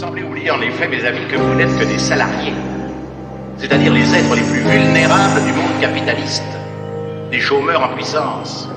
semblez oublier en effet, mes amis, que vous n'êtes que des salariés, c'est-à-dire les êtres les plus vulnérables du monde capitaliste, des chômeurs en puissance.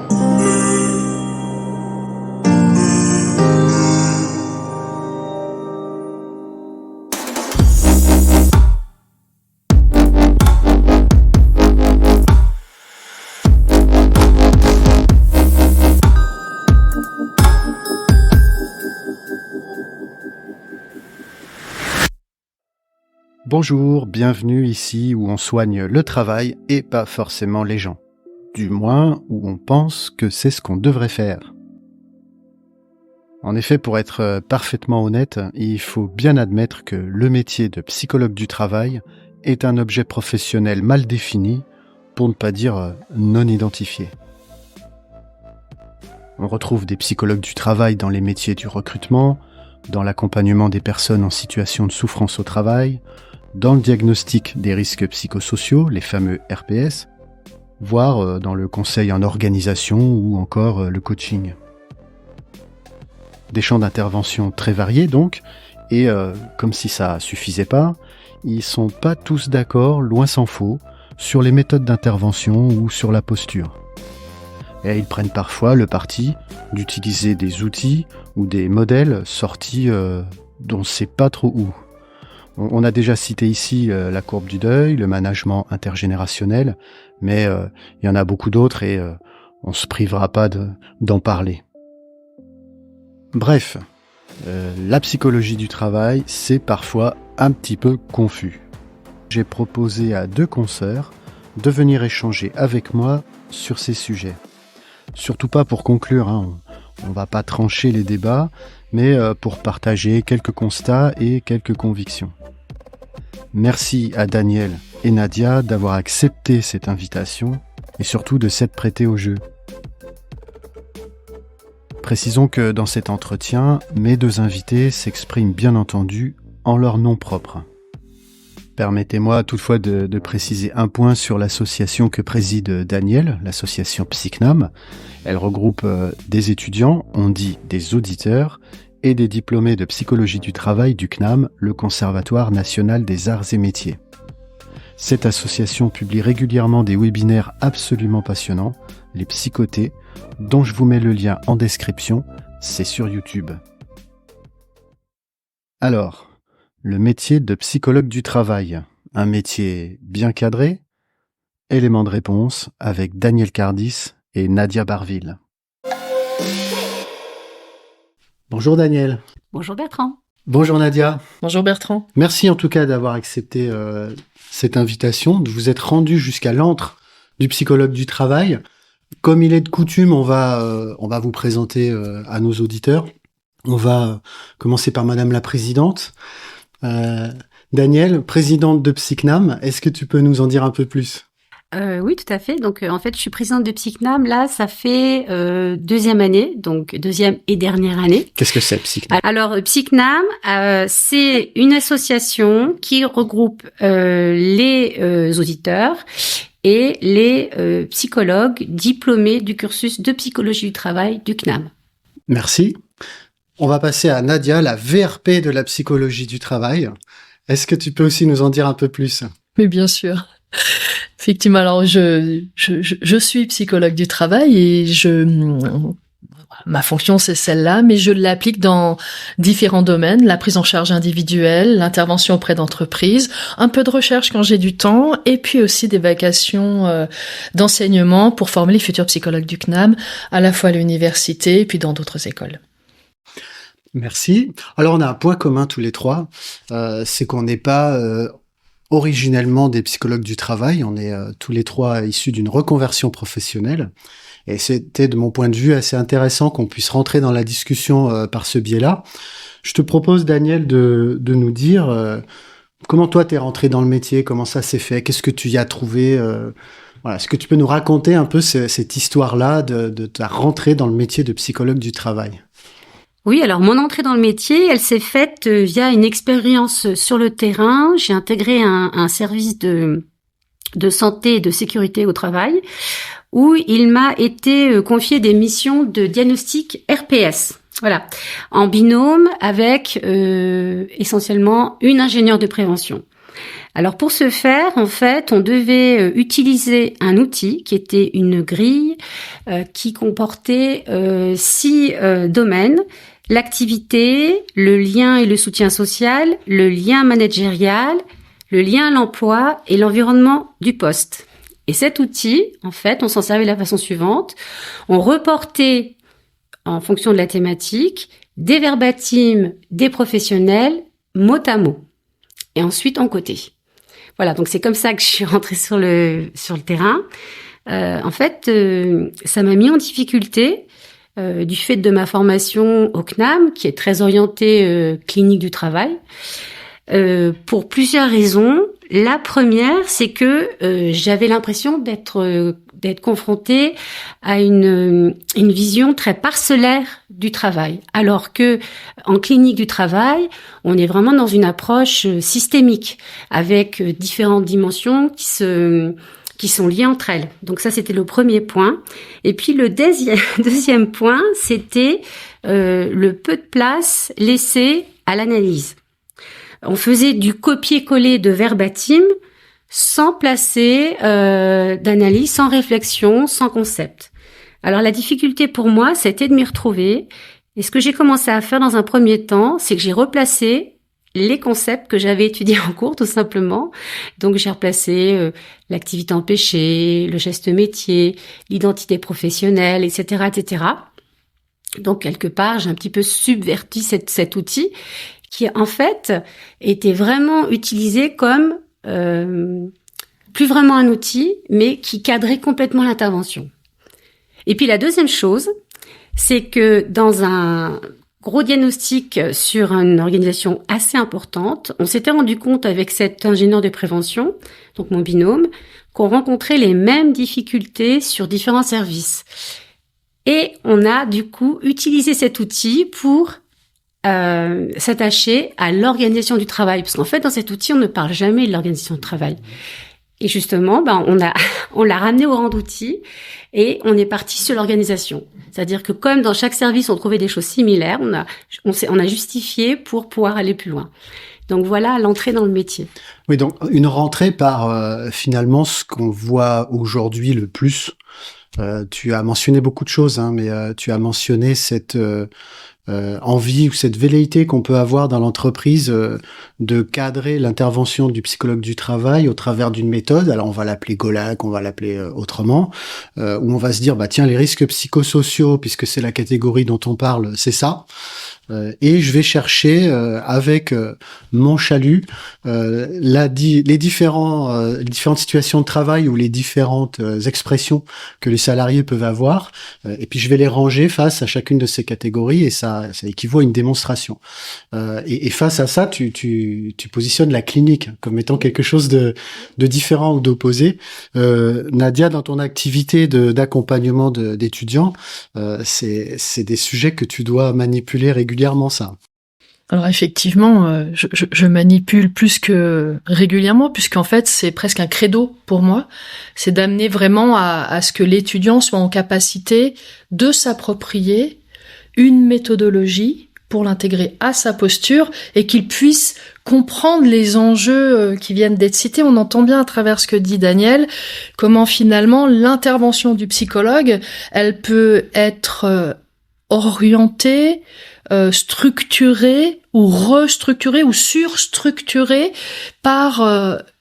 Bonjour, bienvenue ici où on soigne le travail et pas forcément les gens. Du moins, où on pense que c'est ce qu'on devrait faire. En effet, pour être parfaitement honnête, il faut bien admettre que le métier de psychologue du travail est un objet professionnel mal défini, pour ne pas dire non identifié. On retrouve des psychologues du travail dans les métiers du recrutement, dans l'accompagnement des personnes en situation de souffrance au travail, dans le diagnostic des risques psychosociaux, les fameux RPS, voire dans le conseil en organisation ou encore le coaching. Des champs d'intervention très variés donc, et comme si ça suffisait pas, ils sont pas tous d'accord, loin s'en faut, sur les méthodes d'intervention ou sur la posture. Et ils prennent parfois le parti d'utiliser des outils ou des modèles sortis d'on ne sait pas trop où. On a déjà cité ici la courbe du deuil, le management intergénérationnel, mais il y en a beaucoup d'autres et on se privera pas d'en parler. Bref, la psychologie du travail, c'est parfois un petit peu confus. J'ai proposé à 2 consoeurs de venir échanger avec moi sur ces sujets. Surtout pas pour conclure, on va pas trancher les débats, mais pour partager quelques constats et quelques convictions. Merci à Daniel et Nadia d'avoir accepté cette invitation et surtout de s'être prêtés au jeu. Précisons que dans cet entretien, mes 2 invités s'expriment bien entendu en leur nom propre. Permettez-moi toutefois de préciser un point sur l'association que préside Daniel, l'association Psycnam. Elle regroupe des étudiants, on dit des auditeurs, et des diplômés de psychologie du travail du CNAM, le Conservatoire national des arts et métiers. Cette association publie régulièrement des webinaires absolument passionnants, les psychotés, dont je vous mets le lien en description, c'est sur YouTube. Alors, le métier de psychologue du travail, un métier bien cadré? Élément de réponse avec Daniel Cardis et Nadia Barville. Bonjour Daniel. Bonjour Bertrand. Bonjour Nadia. Bonjour Bertrand. Merci en tout cas d'avoir accepté cette invitation, de vous être rendu jusqu'à l'antre du psychologue du travail. Comme il est de coutume, on va vous présenter à nos auditeurs. On va commencer par Madame la Présidente. Daniel, présidente de Psycnam, est-ce que tu peux nous en dire un peu plus ? Oui, tout à fait. Donc, en fait, je suis présidente de Psycnam. Là, ça fait 2e année, donc 2e et dernière année. Qu'est-ce que c'est, Psycnam ? Alors, Psycnam, c'est une association qui regroupe les auditeurs et les psychologues diplômés du cursus de psychologie du travail du CNAM. Merci. On va passer à Nadia, la VRP de la psychologie du travail. Est-ce que tu peux aussi nous en dire un peu plus ? Oui, bien sûr. Effectivement, alors je suis psychologue du travail et ma fonction c'est celle-là, mais je l'applique dans différents domaines, la prise en charge individuelle, l'intervention auprès d'entreprises, un peu de recherche quand j'ai du temps, et puis aussi des vacations d'enseignement pour former les futurs psychologues du CNAM, à la fois à l'université et puis dans d'autres écoles. Merci. Alors on a un point commun tous les 3, c'est qu'on n'est pas originellement des psychologues du travail, on est tous les 3 issus d'une reconversion professionnelle. Et c'était, de mon point de vue, assez intéressant qu'on puisse rentrer dans la discussion par ce biais-là. Je te propose, Daniel, de nous dire comment toi t'es rentré dans le métier, comment ça s'est fait, qu'est-ce que tu y as trouvé. Voilà, est-ce que tu peux nous raconter un peu cette histoire-là de ta rentrée dans le métier de psychologue du travail ? Oui, alors mon entrée dans le métier, elle s'est faite via une expérience sur le terrain. J'ai intégré un service de santé et de sécurité au travail où il m'a été confié des missions de diagnostic RPS. Voilà, en binôme avec essentiellement une ingénieure de prévention. Alors pour ce faire, en fait, on devait utiliser un outil qui était une grille qui comportait 6 domaines: l'activité, le lien et le soutien social, le lien managérial, le lien à l'emploi et l'environnement du poste. Et cet outil, en fait, on s'en servait de la façon suivante. On reportait, en fonction de la thématique, des verbatims des professionnels, mot à mot. Et ensuite, en côté. Voilà, donc c'est comme ça que je suis rentrée sur le terrain. En fait, ça m'a mis en difficulté du fait de ma formation au CNAM, qui est très orientée clinique du travail, pour plusieurs raisons. La première, c'est que j'avais l'impression d'être confrontée à une vision très parcellaire du travail, alors que en clinique du travail, on est vraiment dans une approche systémique avec différentes dimensions qui sont liées entre elles. Donc ça, c'était le premier point. Et puis le deuxième point, c'était le peu de place laissé à l'analyse. On faisait du copier-coller de verbatim sans placer d'analyse, sans réflexion, sans concept. Alors la difficulté pour moi, c'était de m'y retrouver. Et ce que j'ai commencé à faire dans un premier temps, c'est que j'ai replacé les concepts que j'avais étudiés en cours, tout simplement. Donc j'ai replacé l'activité empêchée, le geste métier, l'identité professionnelle, etc., etc. Donc quelque part, j'ai un petit peu subverti cet outil qui en fait était vraiment utilisé comme plus vraiment un outil, mais qui cadrait complètement l'intervention. Et puis la deuxième chose, c'est que dans un gros diagnostic sur une organisation assez importante, on s'était rendu compte avec cet ingénieur de prévention, donc mon binôme, qu'on rencontrait les mêmes difficultés sur différents services. Et on a du coup utilisé cet outil pour s'attacher à l'organisation du travail, parce qu'en fait dans cet outil on ne parle jamais de l'organisation du travail. Et justement, on l'a ramené au rang d'outil et on est parti sur l'organisation. C'est-à-dire que comme dans chaque service on trouvait des choses similaires, on a justifié pour pouvoir aller plus loin. Donc voilà l'entrée dans le métier. Oui, donc une rentrée par finalement ce qu'on voit aujourd'hui le plus. Tu as mentionné beaucoup de choses, mais tu as mentionné cette envie ou cette velléité qu'on peut avoir dans l'entreprise de cadrer l'intervention du psychologue du travail au travers d'une méthode. Alors on va l'appeler GOLAC, on va l'appeler autrement, où on va se dire tiens, les risques psychosociaux, puisque c'est la catégorie dont on parle, c'est ça. Et je vais chercher avec mon chalut les différentes situations de travail ou les différentes expressions que les salariés peuvent avoir, et puis je vais les ranger face à chacune de ces catégories, et ça équivaut à une démonstration. Et face à ça, tu positionnes la clinique comme étant quelque chose de différent ou d'opposé. Nadia, dans ton activité d'accompagnement d'étudiants, c'est des sujets que tu dois manipuler régulièrement, ça. Alors effectivement, je manipule plus que régulièrement, puisqu'en fait c'est presque un credo pour moi, c'est d'amener vraiment à ce que l'étudiant soit en capacité de s'approprier une méthodologie pour l'intégrer à sa posture et qu'il puisse comprendre les enjeux qui viennent d'être cités. On entend bien à travers ce que dit Daniel, comment finalement l'intervention du psychologue, elle peut être orientée, structurée ou restructurée ou surstructurée par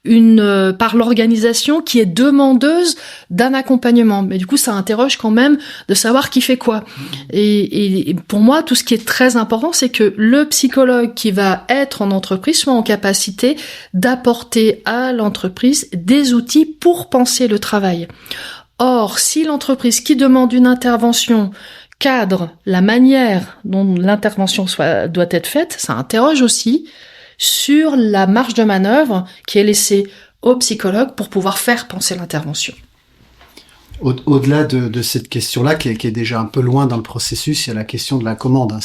l'organisation qui est demandeuse d'un accompagnement. Mais du coup, ça interroge quand même de savoir qui fait quoi. Et pour moi, tout ce qui est très important, c'est que le psychologue qui va être en entreprise soit en capacité d'apporter à l'entreprise des outils pour penser le travail. Or, si l'entreprise qui demande une intervention cadre la manière dont l'intervention doit être faite, ça interroge aussi sur la marge de manœuvre qui est laissée au psychologue pour pouvoir faire penser l'intervention. Au-delà de cette question-là, qui est déjà un peu loin dans le processus, il y a la question de la commande,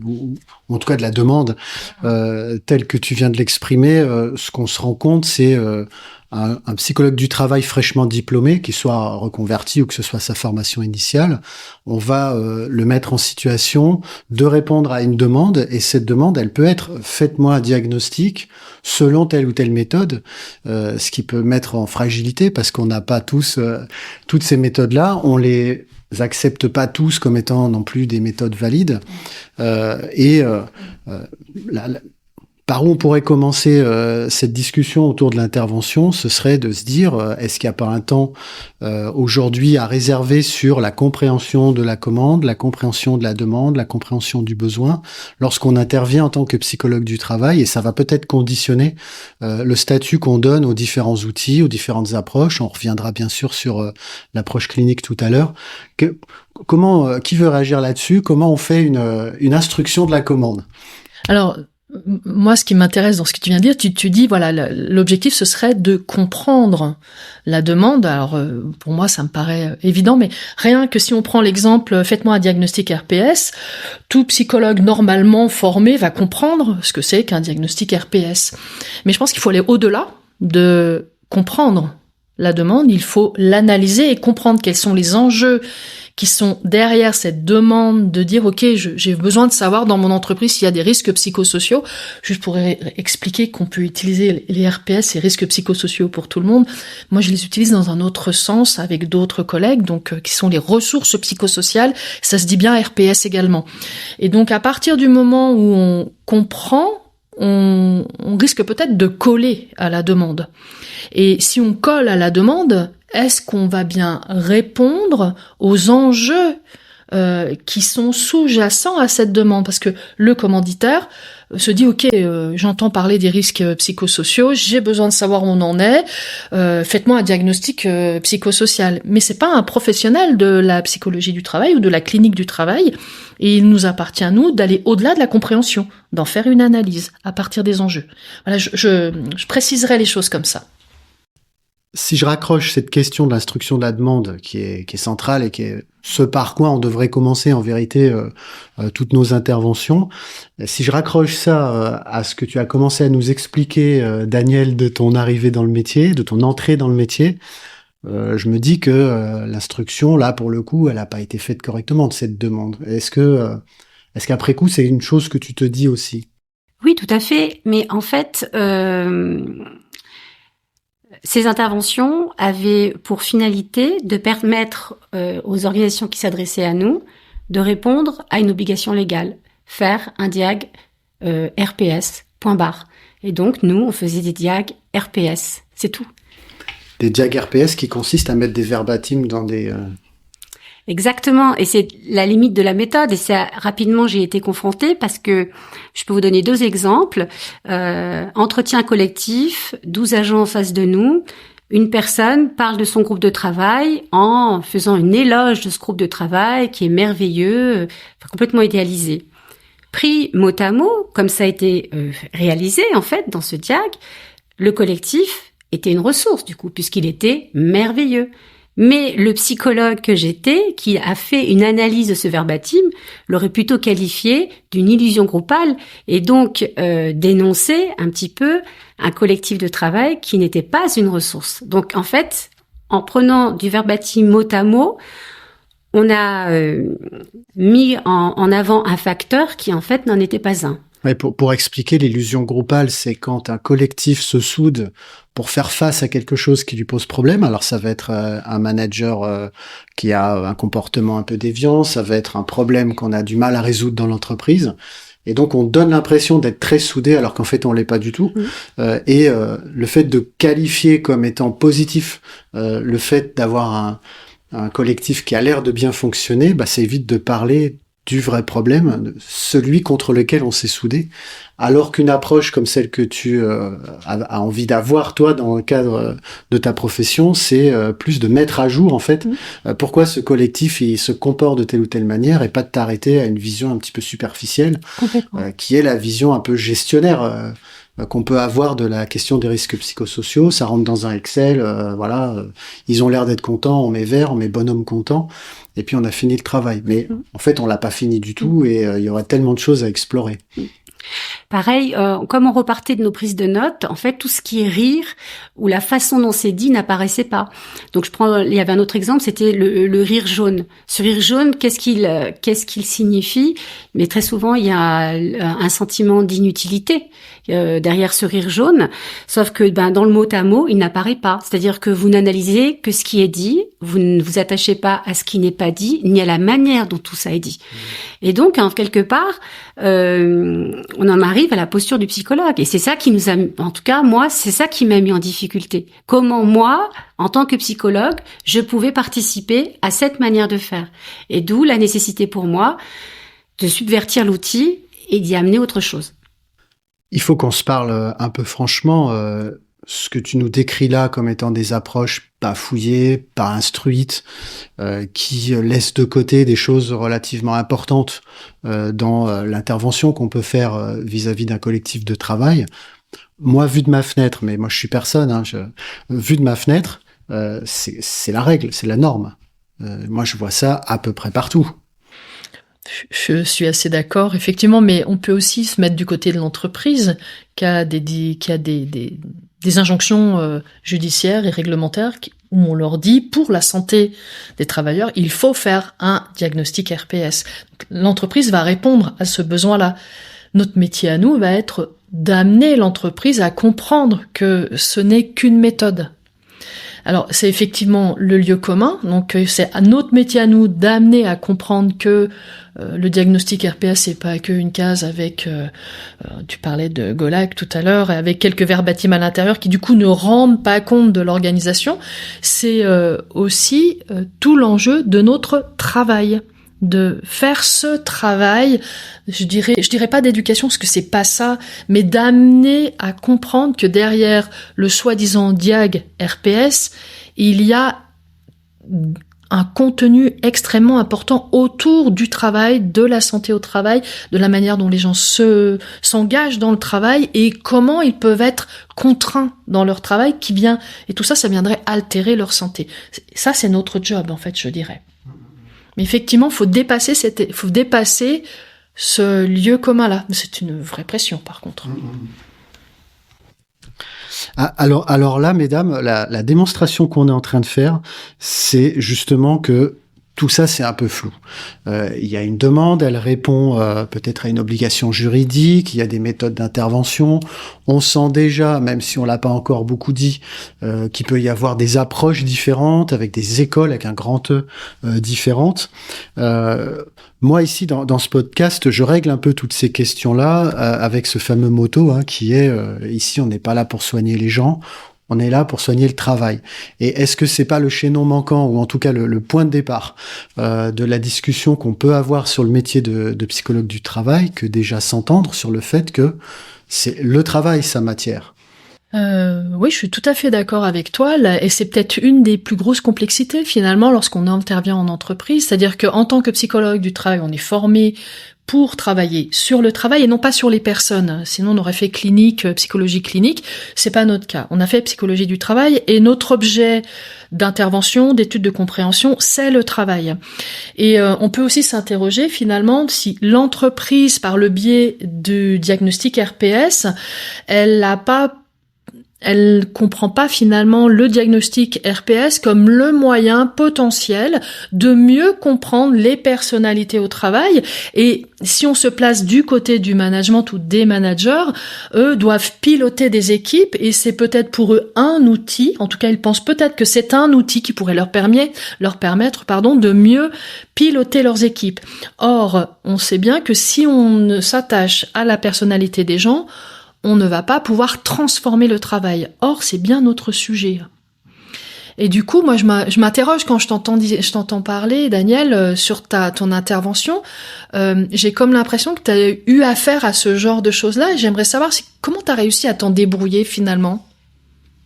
ou en tout cas de la demande, telle que tu viens de l'exprimer. Ce qu'on se rend compte, c'est un psychologue du travail fraîchement diplômé, qui soit reconverti ou que ce soit sa formation initiale, on va le mettre en situation de répondre à une demande, et cette demande, elle peut être « faites-moi un diagnostic selon telle ou telle méthode », ce qui peut mettre en fragilité parce qu'on n'a pas tous toutes ces méthodes-là, on les accepte pas tous comme étant non plus des méthodes valides, par où on pourrait commencer cette discussion autour de l'intervention, ce serait de se dire, est-ce qu'il n'y a pas un temps aujourd'hui à réserver sur la compréhension de la commande, la compréhension de la demande, la compréhension du besoin, lorsqu'on intervient en tant que psychologue du travail, et ça va peut-être conditionner le statut qu'on donne aux différents outils, aux différentes approches. On reviendra bien sûr sur l'approche clinique tout à l'heure. Qui veut réagir là-dessus? Comment on fait une instruction de la commande? Alors, moi, ce qui m'intéresse dans ce que tu viens de dire, tu dis, voilà, l'objectif, ce serait de comprendre la demande. Alors, pour moi, ça me paraît évident, mais rien que si on prend l'exemple, faites-moi un diagnostic RPS, tout psychologue normalement formé va comprendre ce que c'est qu'un diagnostic RPS. Mais je pense qu'il faut aller au-delà de comprendre la demande, il faut l'analyser et comprendre quels sont les enjeux qui sont derrière cette demande de dire, OK, j'ai besoin de savoir dans mon entreprise s'il y a des risques psychosociaux. Juste pour expliquer qu'on peut utiliser les RPS, ces risques psychosociaux pour tout le monde. Moi, je les utilise dans un autre sens avec d'autres collègues, donc qui sont les ressources psychosociales. Ça se dit bien RPS également. Et donc, à partir du moment où on comprend, on risque peut-être de coller à la demande. Et si on colle à la demande, est-ce qu'on va bien répondre aux enjeux qui sont sous-jacents à cette demande? Parce que le commanditaire se dit, OK, j'entends parler des risques psychosociaux, j'ai besoin de savoir où on en est, faites-moi un diagnostic psychosocial. Mais c'est pas un professionnel de la psychologie du travail ou de la clinique du travail, et il nous appartient, nous, d'aller au-delà de la compréhension, d'en faire une analyse à partir des enjeux. Voilà, je préciserai les choses comme ça. Si je raccroche cette question de l'instruction de la demande qui est centrale et qui est ce par quoi on devrait commencer en vérité toutes nos interventions, si je raccroche ça à ce que tu as commencé à nous expliquer, Daniel, de ton arrivée dans le métier, de ton entrée dans le métier, je me dis que l'instruction, là, pour le coup, elle n'a pas été faite correctement de cette demande. Est-ce qu'après coup, c'est une chose que tu te dis aussi? Oui, tout à fait. Mais en fait, ces interventions avaient pour finalité de permettre aux organisations qui s'adressaient à nous de répondre à une obligation légale, faire un diag RPS, point barre. Et donc, nous, on faisait des diag RPS, c'est tout. Des diag RPS qui consistent à mettre des verbatims dans des... Exactement, et c'est la limite de la méthode, et ça, rapidement, j'ai été confrontée parce que je peux vous donner 2 exemples. Entretien collectif, 12 agents en face de nous, une personne parle de son groupe de travail en faisant une éloge de ce groupe de travail qui est merveilleux, complètement idéalisé. Pris mot à mot, comme ça a été réalisé en fait dans ce diag, le collectif était une ressource du coup, puisqu'il était merveilleux. Mais le psychologue que j'étais, qui a fait une analyse de ce verbatim, l'aurait plutôt qualifié d'une illusion groupale et donc dénoncer un petit peu un collectif de travail qui n'était pas une ressource. Donc en fait, en prenant du verbatim mot à mot, on a mis en avant un facteur qui en fait n'en était pas un. Ouais, pour expliquer l'illusion groupale, c'est quand un collectif se soude pour faire face à quelque chose qui lui pose problème. Alors ça va être un manager qui a un comportement un peu déviant, ça va être un problème qu'on a du mal à résoudre dans l'entreprise. Et donc on donne l'impression d'être très soudé alors qu'en fait on l'est pas du tout. Le fait de qualifier comme étant positif le fait d'avoir un collectif qui a l'air de bien fonctionner, bah, ça évite de parler du vrai problème, celui contre lequel on s'est soudé, alors qu'une approche comme celle que tu as envie d'avoir, toi, dans le cadre de ta profession, c'est plus de mettre à jour, en fait, pourquoi ce collectif il se comporte de telle ou telle manière, et pas de t'arrêter à une vision un petit peu superficielle, qui est la vision un peu gestionnaire qu'on peut avoir de la question des risques psychosociaux. Ça rentre dans un Excel, ils ont l'air d'être contents, on met vert, on met bonhomme content, et puis on a fini le travail. Mais en fait, on l'a pas fini du tout, et il y aurait tellement de choses à explorer. Pareil, comme on repartait de nos prises de notes, en fait, tout ce qui est rire ou la façon dont c'est dit n'apparaissait pas. Donc, il y avait un autre exemple, c'était le rire jaune. Ce rire jaune, qu'est-ce qu'il signifie? Mais très souvent, il y a un sentiment d'inutilité derrière ce rire jaune. Sauf que, dans le mot à mot, il n'apparaît pas. C'est-à-dire que vous n'analysez que ce qui est dit, vous ne vous attachez pas à ce qui n'est pas dit, ni à la manière dont tout ça est dit. Et donc, quelque part, on en arrive à la posture du psychologue. Et c'est ça qui nous a, en tout cas, moi, c'est ça qui m'a mis en difficulté. Comment moi, en tant que psychologue, je pouvais participer à cette manière de faire. Et d'où la nécessité pour moi de subvertir l'outil et d'y amener autre chose. Il faut qu'on se parle un peu franchement. Ce que tu nous décris là comme étant des approches pas fouillées, pas instruites, qui laissent de côté des choses relativement importantes dans l'intervention qu'on peut faire vis-à-vis d'un collectif de travail. Moi, vu de ma fenêtre, mais moi je suis personne, vu de ma fenêtre, c'est la règle, c'est la norme. Moi je vois ça à peu près partout. Je suis assez d'accord, effectivement, mais on peut aussi se mettre du côté de l'entreprise qui a des injonctions judiciaires et réglementaires où on leur dit, pour la santé des travailleurs, il faut faire un diagnostic RPS. L'entreprise va répondre à ce besoin-là. Notre métier à nous va être d'amener l'entreprise à comprendre que ce n'est qu'une méthode. Alors, c'est effectivement le lieu commun, donc c'est à notre métier à nous d'amener à comprendre que le diagnostic RPS, c'est pas qu'une case avec, tu parlais de Golac tout à l'heure, et avec quelques verbatims à l'intérieur qui du coup ne rendent pas compte de l'organisation. C'est aussi tout l'enjeu de notre travail, de faire ce travail, je dirais pas d'éducation parce que c'est pas ça, mais d'amener à comprendre que derrière le soi-disant diag RPS, il y a un contenu extrêmement important autour du travail, de la santé au travail, de la manière dont les gens s'engagent dans le travail et comment ils peuvent être contraints dans leur travail et tout ça, ça viendrait altérer leur santé. Ça, c'est notre job, en fait, je dirais. Mais effectivement, faut dépasser ce lieu commun-là. C'est une vraie pression, par contre. Alors là, mesdames, la démonstration qu'on est en train de faire, c'est justement que tout ça, c'est un peu flou. Il y a une demande, elle répond peut-être à une obligation juridique, il y a des méthodes d'intervention. On sent déjà, même si on l'a pas encore beaucoup dit, qu'il peut y avoir des approches différentes, avec des écoles, avec un grand E, différentes. Moi, ici, dans ce podcast, je règle un peu toutes ces questions-là avec ce fameux motto qui est ici, on n'est pas là pour soigner les gens, on est là pour soigner le travail. Et est-ce que c'est pas le chaînon manquant, ou en tout cas le point de départ de la discussion qu'on peut avoir sur le métier de psychologue du travail, que déjà s'entendre sur le fait que c'est le travail sa matière? Oui, je suis tout à fait d'accord avec toi, et c'est peut-être une des plus grosses complexités finalement lorsqu'on intervient en entreprise, c'est-à-dire qu'en tant que psychologue du travail, on est formé pour travailler sur le travail et non pas sur les personnes. Sinon, on aurait fait psychologie clinique. C'est pas notre cas. On a fait psychologie du travail et notre objet d'intervention, d'étude de compréhension, c'est le travail. Et on peut aussi s'interroger finalement si l'entreprise, par le biais du diagnostic RPS, elle comprend pas finalement le diagnostic RPS comme le moyen potentiel de mieux comprendre les personnalités au travail. Et si on se place du côté du management ou des managers, eux doivent piloter des équipes et c'est peut-être pour eux un outil, en tout cas ils pensent peut-être que c'est un outil qui pourrait leur permettre de mieux piloter leurs équipes. Or, on sait bien que si on ne s'attache à la personnalité des gens, on ne va pas pouvoir transformer le travail. Or, c'est bien notre sujet. Et du coup, moi, je m'interroge quand je t'entends parler, Daniel, sur ton intervention. J'ai comme l'impression que tu as eu affaire à ce genre de choses-là. Et j'aimerais savoir comment tu as réussi à t'en débrouiller finalement.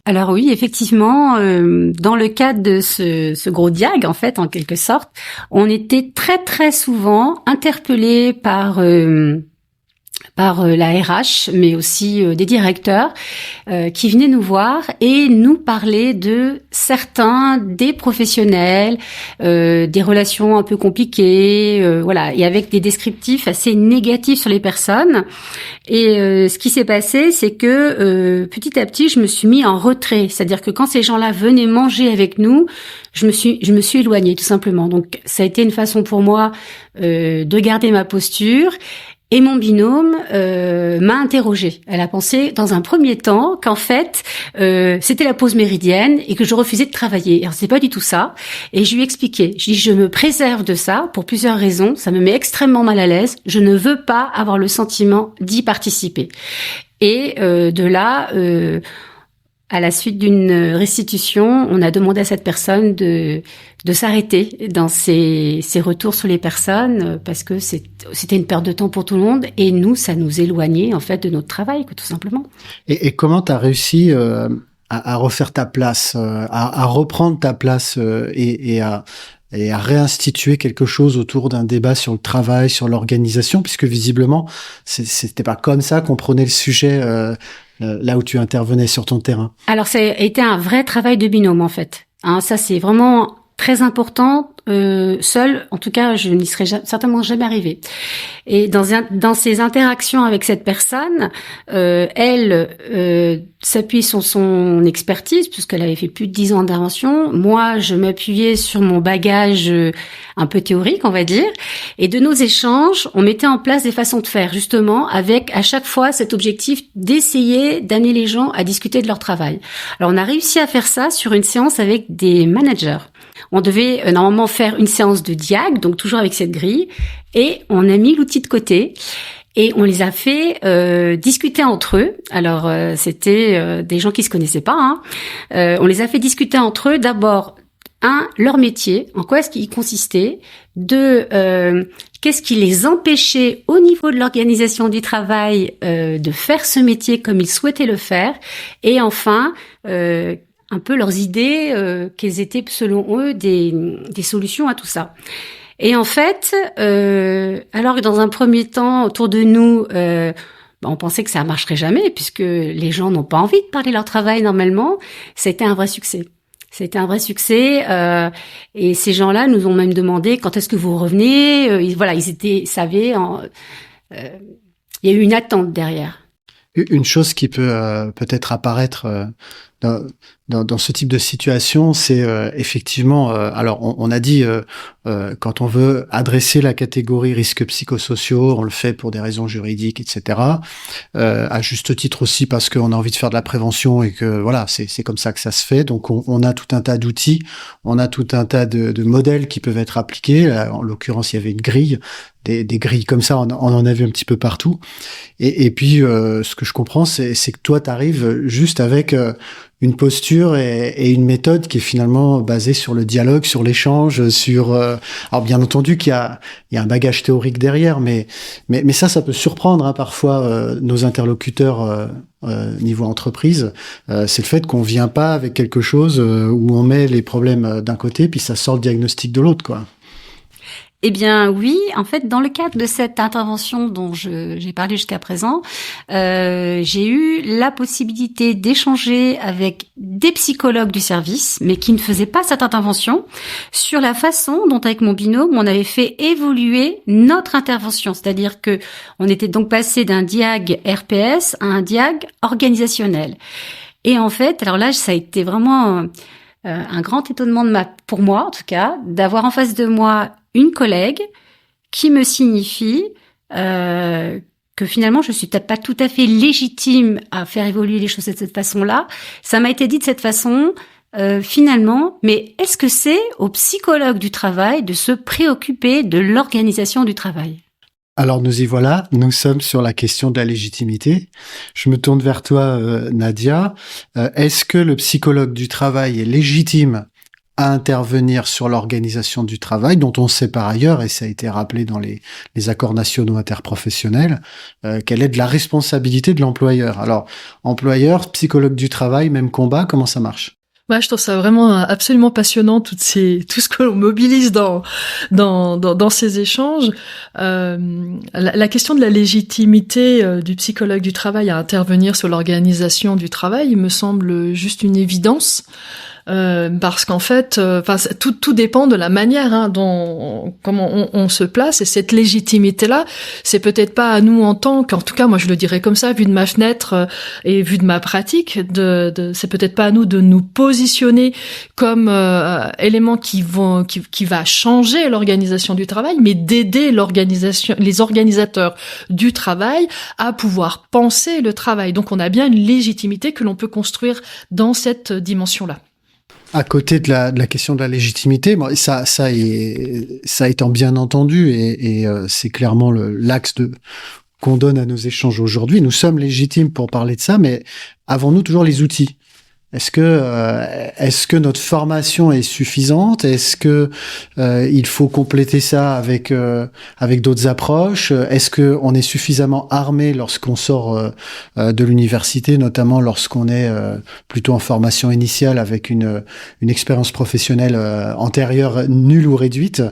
Alors oui, effectivement, dans le cadre de ce gros diag, en fait, en quelque sorte, on était très très souvent interpellés par par la RH, mais aussi des directeurs qui venaient nous voir et nous parler de certains des professionnels, des relations un peu compliquées, voilà, et avec des descriptifs assez négatifs sur les personnes. Et ce qui s'est passé, c'est que petit à petit, je me suis mis en retrait. C'est-à-dire que quand ces gens-là venaient manger avec nous, je me suis éloignée tout simplement. Donc ça a été une façon pour moi de garder ma posture. Et mon binôme m'a interrogée. Elle a pensé dans un premier temps qu'en fait c'était la pause méridienne et que je refusais de travailler. Alors c'est pas du tout ça. Et je lui ai expliqué. Je dis je me préserve de ça pour plusieurs raisons. Ça me met extrêmement mal à l'aise. Je ne veux pas avoir le sentiment d'y participer. Et de là. À la suite d'une restitution, on a demandé à cette personne de s'arrêter dans ses retours sur les personnes parce que c'était une perte de temps pour tout le monde et nous, ça nous éloignait en fait de notre travail, tout simplement. Et comment tu as réussi à refaire ta place, à reprendre ta place et à réinstituer quelque chose autour d'un débat sur le travail, sur l'organisation, puisque visiblement, c'était pas comme ça qu'on prenait le sujet là où tu intervenais sur ton terrain. Alors, ça a été un vrai travail de binôme, en fait. Hein, ça, c'est vraiment très important. Seul, en tout cas, je n'y serais certainement jamais arrivée. Et dans ces interactions avec cette personne, elle s'appuie sur son expertise, puisqu'elle avait fait plus de 10 ans d'intervention. Moi, je m'appuyais sur mon bagage un peu théorique, on va dire. Et de nos échanges, on mettait en place des façons de faire, justement, avec à chaque fois cet objectif d'essayer d'amener les gens à discuter de leur travail. Alors, on a réussi à faire ça sur une séance avec des managers. On devait normalement faire une séance de diag, donc toujours avec cette grille, et on a mis l'outil de côté et on les a fait discuter entre eux. Alors c'était des gens qui se connaissaient pas. Hein. On les a fait discuter entre eux. D'abord, leur métier, en quoi est-ce qu'il consistait. Deux, qu'est-ce qui les empêchait au niveau de l'organisation du travail de faire ce métier comme ils souhaitaient le faire. Et enfin, un peu leurs idées, quelles étaient selon eux des solutions à tout ça. Et en fait, alors que dans un premier temps, autour de nous, on pensait que ça marcherait jamais, puisque les gens n'ont pas envie de parler de leur travail normalement, c'était un vrai succès. C'était un vrai succès, et ces gens-là nous ont même demandé quand est-ce que vous revenez. Voilà, ils savaient, il y a eu une attente derrière. Une chose qui peut peut-être apparaître dans ce type de situation, c'est effectivement, alors on a dit quand on veut adresser la catégorie risques psychosociaux, on le fait pour des raisons juridiques, etc. À juste titre aussi parce qu'on a envie de faire de la prévention et que voilà, c'est comme ça que ça se fait. Donc on a tout un tas d'outils, on a tout un tas de modèles qui peuvent être appliqués. En l'occurrence, il y avait une grille. Des grilles comme ça, on en a vu un petit peu partout. Et puis, ce que je comprends, c'est que toi, t'arrives juste avec une posture et une méthode qui est finalement basée sur le dialogue, sur l'échange, sur... alors, bien entendu qu'il y a un bagage théorique derrière, mais ça peut surprendre hein, parfois nos interlocuteurs niveau entreprise. C'est le fait qu'on vient pas avec quelque chose où on met les problèmes d'un côté, puis ça sort le diagnostic de l'autre, quoi. Eh bien oui, en fait, dans le cadre de cette intervention dont j'ai parlé jusqu'à présent, j'ai eu la possibilité d'échanger avec des psychologues du service, mais qui ne faisaient pas cette intervention, sur la façon dont, avec mon binôme, on avait fait évoluer notre intervention. C'est-à-dire que on était donc passé d'un diag RPS à un diag organisationnel. Et en fait, alors là, ça a été vraiment un grand étonnement pour moi, en tout cas, d'avoir en face de moi une collègue qui me signifie que finalement je suis peut-être pas tout à fait légitime à faire évoluer les choses de cette façon-là. Ça m'a été dit de cette façon, finalement, mais est-ce que c'est aux psychologues du travail de se préoccuper de l'organisation du travail ? Alors nous y voilà, nous sommes sur la question de la légitimité. Je me tourne vers toi, Nadia. Est-ce que le psychologue du travail est légitime à intervenir sur l'organisation du travail, dont on sait par ailleurs, et ça a été rappelé dans les accords nationaux interprofessionnels, qu'elle est de la responsabilité de l'employeur. Alors, employeur, psychologue du travail, même combat, comment ça marche ? Ouais, je trouve ça vraiment absolument passionnant, tout ce que l'on mobilise dans ces échanges. La question de la légitimité du psychologue du travail à intervenir sur l'organisation du travail, il me semble juste une évidence. Parce qu'en fait, tout dépend de la manière dont comment on se place, et cette légitimité-là, c'est peut-être pas à nous en tout cas moi je le dirais comme ça, vu de ma fenêtre et vu de ma pratique, c'est peut-être pas à nous de nous positionner comme élément qui va changer l'organisation du travail, mais d'aider les organisateurs du travail à pouvoir penser le travail. Donc on a bien une légitimité que l'on peut construire dans cette dimension-là. À côté de la question de la légitimité, bon, ça étant bien entendu, et c'est clairement l'axe qu'on donne à nos échanges aujourd'hui. Nous sommes légitimes pour parler de ça, mais avons-nous toujours les outils? Est-ce que notre formation est suffisante? Est-ce que il faut compléter ça avec d'autres approches? Est-ce que on est suffisamment armé lorsqu'on sort de l'université, notamment lorsqu'on est plutôt en formation initiale avec une expérience professionnelle antérieure nulle ou réduite?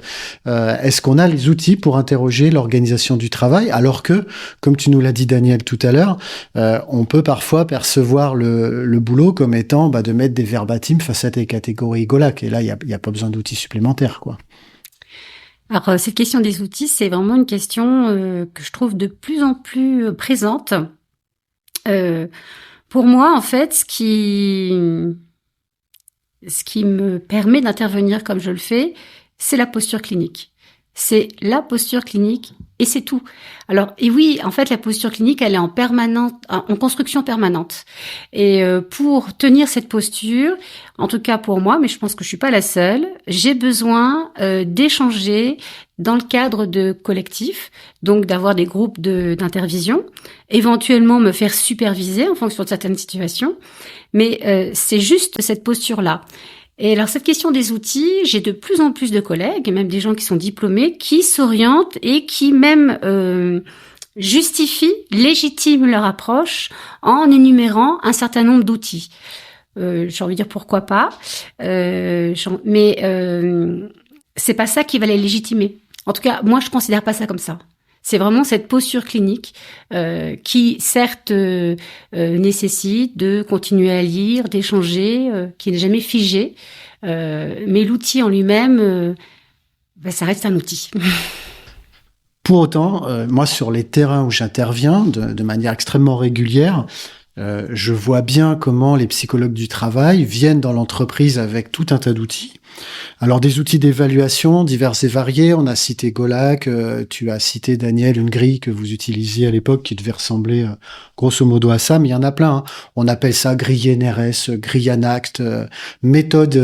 Est-ce qu'on a les outils pour interroger l'organisation du travail, alors que, comme tu nous l'as dit Daniel tout à l'heure, on peut parfois percevoir le boulot comme étant de mettre des verbatims face à des catégories Golac. Et là, il y a pas besoin d'outils supplémentaires, quoi. Alors, cette question des outils, c'est vraiment une question que je trouve de plus en plus présente. Pour moi, en fait, ce qui me permet d'intervenir comme je le fais, c'est la posture clinique. C'est la posture clinique et c'est tout. Alors, et oui, en fait, la posture clinique, elle est en construction permanente. Et pour tenir cette posture, en tout cas pour moi, mais je pense que je suis pas la seule, j'ai besoin d'échanger dans le cadre de collectifs, donc d'avoir des groupes d'intervision, éventuellement me faire superviser en fonction de certaines situations, mais c'est juste cette posture-là. Et alors, cette question des outils, j'ai de plus en plus de collègues, et même des gens qui sont diplômés, qui s'orientent et qui même justifient, légitiment leur approche en énumérant un certain nombre d'outils. J'ai envie de dire pourquoi pas, mais c'est pas ça qui va les légitimer. En tout cas, moi, je considère pas ça comme ça. C'est vraiment cette posture clinique qui, certes, nécessite de continuer à lire, d'échanger, qui n'est jamais figé. Mais l'outil en lui-même, ça reste un outil. Pour autant, moi, sur les terrains où j'interviens de manière extrêmement régulière, je vois bien comment les psychologues du travail viennent dans l'entreprise avec tout un tas d'outils. Alors des outils d'évaluation divers et variés, on a cité Golac, tu as cité Daniel, une grille que vous utilisiez à l'époque qui devait ressembler grosso modo à ça, mais il y en a plein. On appelle ça grille INRS, grille ANACT, méthode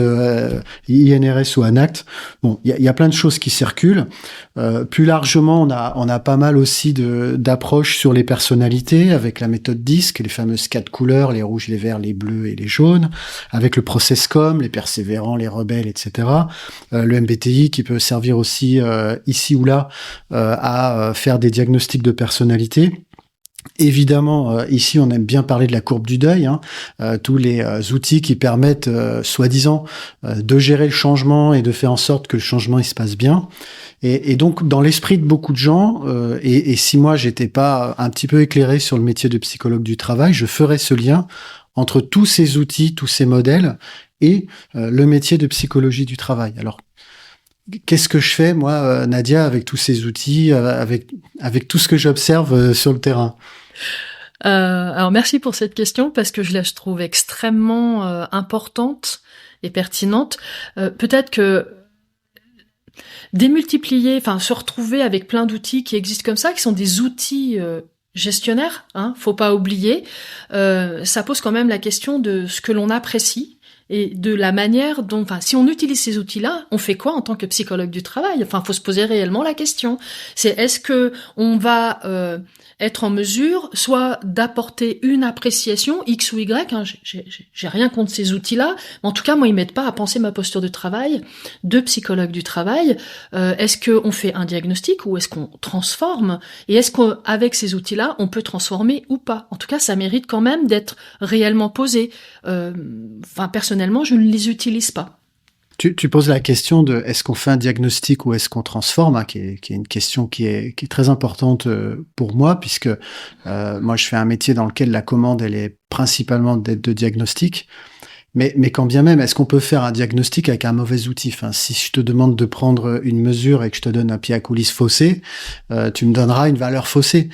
INRS ou ANACT. Bon, il y a plein de choses qui circulent. Plus largement, on a pas mal aussi d'approches sur les personnalités avec la méthode DISC, les fameuses 4 couleurs, les rouges, les verts, les bleus et les jaunes, avec le process-com, les persévérants, les rebelles, etc. Le MBTI qui peut servir aussi ici ou là à faire des diagnostics de personnalité. Évidemment, ici, on aime bien parler de la courbe du deuil, tous les outils qui permettent, soi-disant, de gérer le changement et de faire en sorte que le changement il se passe bien. Et donc, dans l'esprit de beaucoup de gens, et si moi, j'étais pas un petit peu éclairé sur le métier de psychologue du travail, je ferais ce lien entre tous ces outils, tous ces modèles et le métier de psychologie du travail. Alors, qu'est-ce que je fais, moi, Nadia, avec tous ces outils, avec tout ce que j'observe sur le terrain? Alors, merci pour cette question, parce que je la trouve extrêmement importante et pertinente. Peut-être que démultiplier, se retrouver avec plein d'outils qui existent comme ça, qui sont des outils gestionnaires, faut pas oublier, ça pose quand même la question de ce que l'on apprécie et de la manière dont, si on utilise ces outils-là, on fait quoi en tant que psychologue du travail? Faut se poser réellement la question. C'est est-ce que on va être en mesure soit d'apporter une appréciation X ou Y, j'ai rien contre ces outils-là, mais en tout cas, moi, ils m'aident pas à penser ma posture de travail, de psychologue du travail. Est-ce qu'on fait un diagnostic ou est-ce qu'on transforme? Et est-ce qu'avec ces outils-là, on peut transformer ou pas? En tout cas, ça mérite quand même d'être réellement posé. Personnellement, personnellement, je ne les utilise pas. Tu poses la question de est-ce qu'on fait un diagnostic ou est-ce qu'on transforme, hein, qui est une question qui est très importante pour moi, puisque moi je fais un métier dans lequel la commande elle est principalement d'être de diagnostic. Mais quand bien même, est-ce qu'on peut faire un diagnostic avec un mauvais outil? Enfin, si je te demande de prendre une mesure et que je te donne un pied à coulisse faussé, tu me donneras une valeur faussée.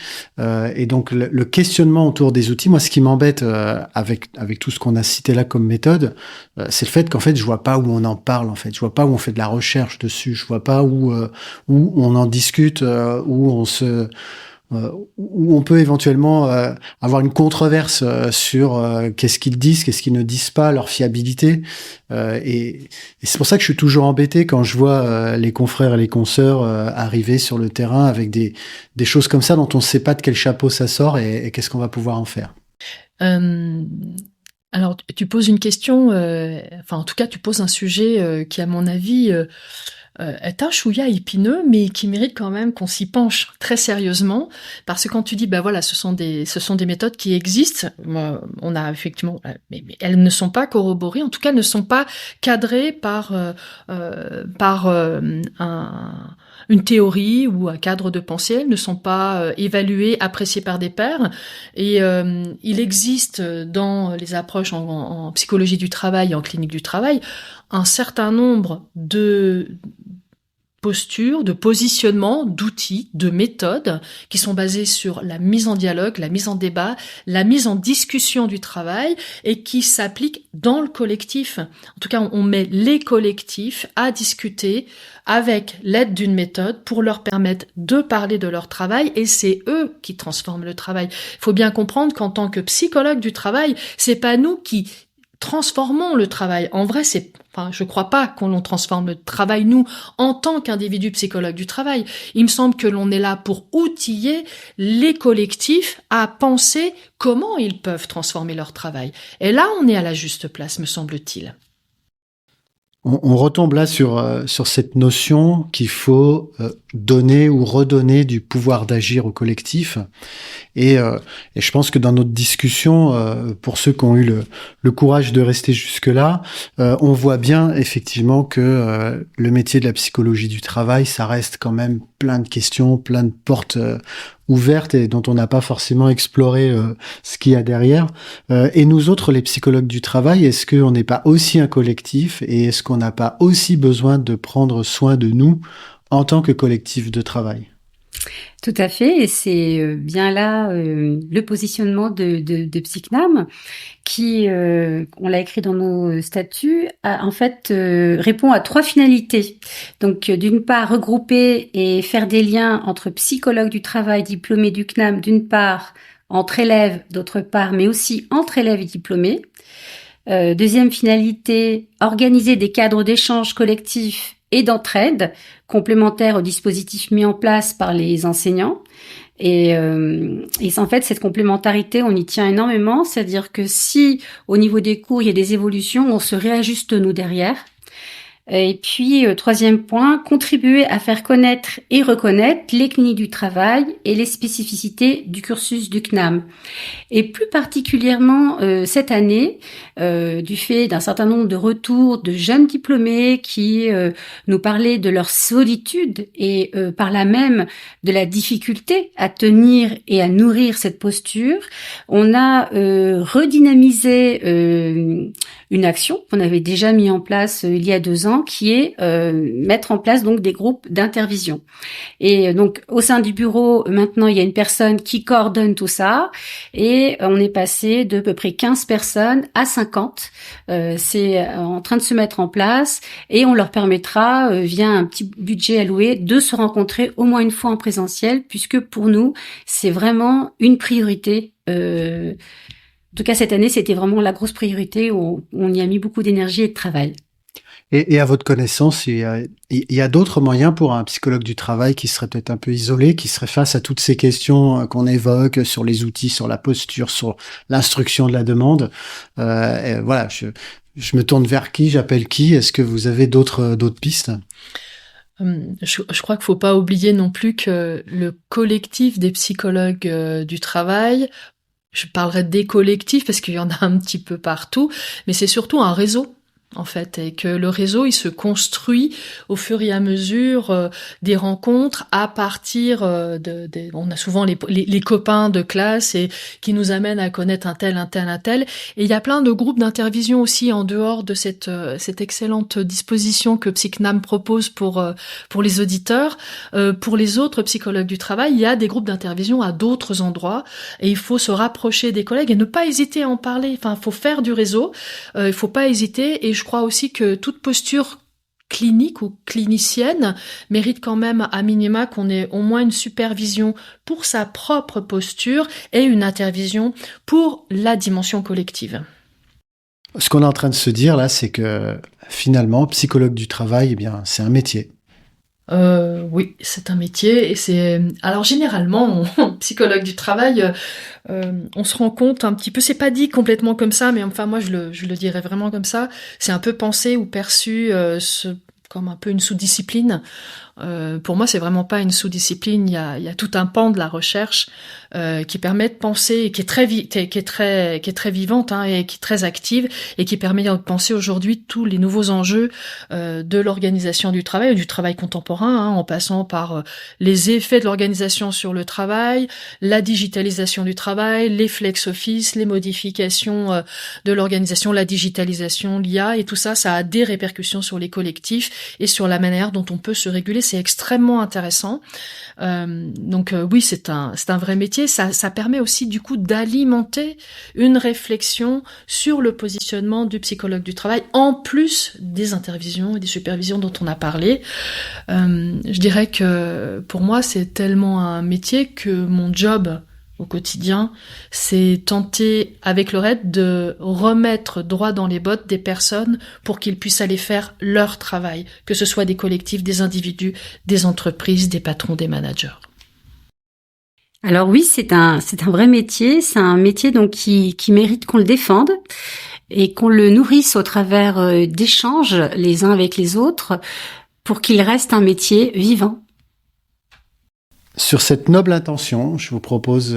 Et donc, le questionnement autour des outils, moi, ce qui m'embête avec tout ce qu'on a cité là comme méthode, c'est le fait qu'en fait, je vois pas où on en parle. En fait, je vois pas où on fait de la recherche dessus. Je vois pas où on en discute, où on peut éventuellement avoir une controverse sur qu'est-ce qu'ils disent, qu'est-ce qu'ils ne disent pas, leur fiabilité. Et c'est pour ça que je suis toujours embêté quand je vois les confrères et les consoeurs arriver sur le terrain avec des choses comme ça dont on ne sait pas de quel chapeau ça sort et qu'est-ce qu'on va pouvoir en faire. Alors, tu poses une question, enfin en tout cas tu poses un sujet qui à mon avis est un chouïa épineux, mais qui mérite quand même qu'on s'y penche très sérieusement, parce que quand tu dis, ben voilà, ce sont des méthodes qui existent, on a effectivement, mais elles ne sont pas corroborées, en tout cas, elles ne sont pas cadrées par une théorie ou un cadre de pensée, elles ne sont pas évaluées, appréciées par des pairs, et il existe dans les approches en psychologie du travail, en clinique du travail, un certain nombre de postures, de positionnements, d'outils, de méthodes qui sont basées sur la mise en dialogue, la mise en débat, la mise en discussion du travail et qui s'appliquent dans le collectif. En tout cas, on met les collectifs à discuter avec l'aide d'une méthode pour leur permettre de parler de leur travail et c'est eux qui transforment le travail. Il faut bien comprendre qu'en tant que psychologue du travail, c'est pas nous qui transformons le travail. En vrai, je crois pas qu'on transforme le travail, nous, en tant qu'individu psychologue du travail. Il me semble que l'on est là pour outiller les collectifs à penser comment ils peuvent transformer leur travail. Et là, on est à la juste place, me semble-t-il. On retombe là sur cette notion qu'il faut donner ou redonner du pouvoir d'agir au collectif. Et je pense que dans notre discussion, pour ceux qui ont eu le courage de rester jusque-là, on voit bien effectivement que le métier de la psychologie du travail, ça reste quand même plein de questions, plein de portes ouvertes et dont on n'a pas forcément exploré ce qu'il y a derrière. Et nous autres, les psychologues du travail, est-ce qu'on n'est pas aussi un collectif et est-ce qu'on n'a pas aussi besoin de prendre soin de nous en tant que collectif de travail? Tout à fait, et c'est bien là le positionnement de Psycnam qui, on l'a écrit dans nos statuts, en fait répond à 3 finalités. Donc d'une part regrouper et faire des liens entre psychologues du travail diplômés du CNAM d'une part, entre élèves d'autre part, mais aussi entre élèves et diplômés. Deuxième finalité, organiser des cadres d'échange collectifs et d'entraide complémentaires aux dispositifs mis en place par les enseignants. Et en fait, cette complémentarité, on y tient énormément, c'est-à-dire que si au niveau des cours, il y a des évolutions, on se réajuste nous derrière. Et puis, troisième point, contribuer à faire connaître et reconnaître les cliniques du travail et les spécificités du cursus du CNAM. Et plus particulièrement cette année, du fait d'un certain nombre de retours de jeunes diplômés qui nous parlaient de leur solitude et par là même de la difficulté à tenir et à nourrir cette posture, on a redynamisé une action qu'on avait déjà mis en place il y a 2 ans, qui est mettre en place donc des groupes d'intervision. Et donc au sein du bureau, maintenant il y a une personne qui coordonne tout ça, et on est passé de peu près 15 personnes à 50. C'est en train de se mettre en place, et on leur permettra via un petit budget alloué de se rencontrer au moins une fois en présentiel, puisque pour nous c'est vraiment une priorité. En tout cas, cette année, c'était vraiment la grosse priorité où on y a mis beaucoup d'énergie et de travail. Et à votre connaissance, il y a d'autres moyens pour un psychologue du travail qui serait peut-être un peu isolé, qui serait face à toutes ces questions qu'on évoque sur les outils, sur la posture, sur l'instruction de la demande. Voilà, je me tourne vers qui, j'appelle qui? Est-ce que vous avez d'autres pistes? Je crois qu'il faut pas oublier non plus que le collectif des psychologues du travail je parlerai des collectifs parce qu'il y en a un petit peu partout, mais c'est surtout un réseau. En fait, et que le réseau, il se construit au fur et à mesure des rencontres à partir on a souvent les copains de classe et qui nous amènent à connaître un tel. Et il y a plein de groupes d'intervision aussi en dehors de cette excellente disposition que Psycnam propose pour les auditeurs. Pour les autres psychologues du travail, il y a des groupes d'intervision à d'autres endroits et il faut se rapprocher des collègues et ne pas hésiter à en parler. Enfin, il faut faire du réseau, il faut pas hésiter. Et je crois aussi que toute posture clinique ou clinicienne mérite quand même à minima qu'on ait au moins une supervision pour sa propre posture et une intervision pour la dimension collective. Ce qu'on est en train de se dire là, c'est que finalement, psychologue du travail, eh bien, c'est un métier. Oui, c'est un métier et c'est. Alors généralement, psychologue du travail, on se rend compte un petit peu. C'est pas dit complètement comme ça, mais enfin moi je le dirais vraiment comme ça. C'est un peu pensé ou perçu comme un peu une sous-discipline. Pour moi, c'est vraiment pas une sous-discipline. Il y a tout un pan de la recherche qui permet de penser, et qui est très vivante et qui est très active et qui permet de penser aujourd'hui tous les nouveaux enjeux de l'organisation du travail contemporain, en passant par les effets de l'organisation sur le travail, la digitalisation du travail, les flex office, les modifications de l'organisation, la digitalisation, l'IA, et tout ça, ça a des répercussions sur les collectifs et sur la manière dont on peut se réguler. C'est extrêmement intéressant. Donc oui, c'est un vrai métier. Ça permet aussi du coup d'alimenter une réflexion sur le positionnement du psychologue du travail, en plus des intervisions et des supervisions dont on a parlé. Je dirais que pour moi, c'est tellement un métier que mon job au quotidien, c'est tenter avec le RAID de remettre droit dans les bottes des personnes pour qu'ils puissent aller faire leur travail, que ce soit des collectifs, des individus, des entreprises, des patrons, des managers. Alors oui, c'est un vrai métier, c'est un métier donc qui mérite qu'on le défende et qu'on le nourrisse au travers d'échanges les uns avec les autres pour qu'il reste un métier vivant. Sur cette noble intention, je vous propose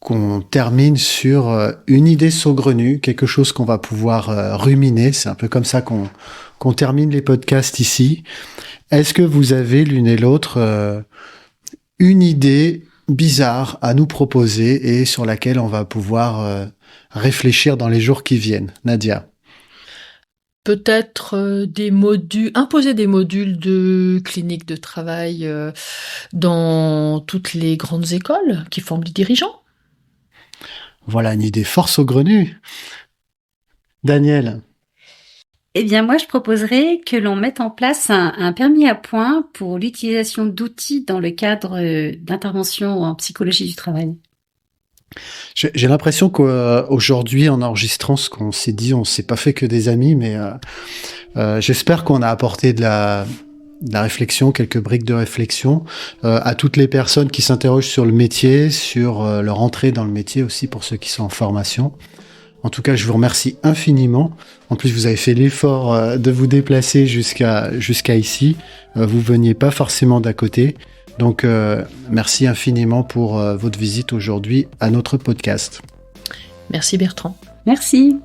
qu'on termine sur une idée saugrenue, quelque chose qu'on va pouvoir ruminer. C'est un peu comme ça qu'on termine les podcasts ici. Est-ce que vous avez l'une et l'autre une idée bizarre à nous proposer et sur laquelle on va pouvoir réfléchir dans les jours qui viennent? Nadia? Peut-être imposer des modules de clinique de travail dans toutes les grandes écoles qui forment les dirigeants. Voilà une idée fort saugrenue. Daniel? Eh bien, moi, je proposerais que l'on mette en place un permis à points pour l'utilisation d'outils dans le cadre d'intervention en psychologie du travail. J'ai l'impression qu'aujourd'hui, en enregistrant ce qu'on s'est dit, on s'est pas fait que des amis, mais j'espère qu'on a apporté de la réflexion, quelques briques de réflexion à toutes les personnes qui s'interrogent sur le métier, sur leur entrée dans le métier aussi pour ceux qui sont en formation. En tout cas, je vous remercie infiniment. En plus, vous avez fait l'effort de vous déplacer jusqu'à ici. Vous veniez pas forcément d'à côté. Donc, merci infiniment pour votre visite aujourd'hui à notre podcast. Merci Bertrand. Merci.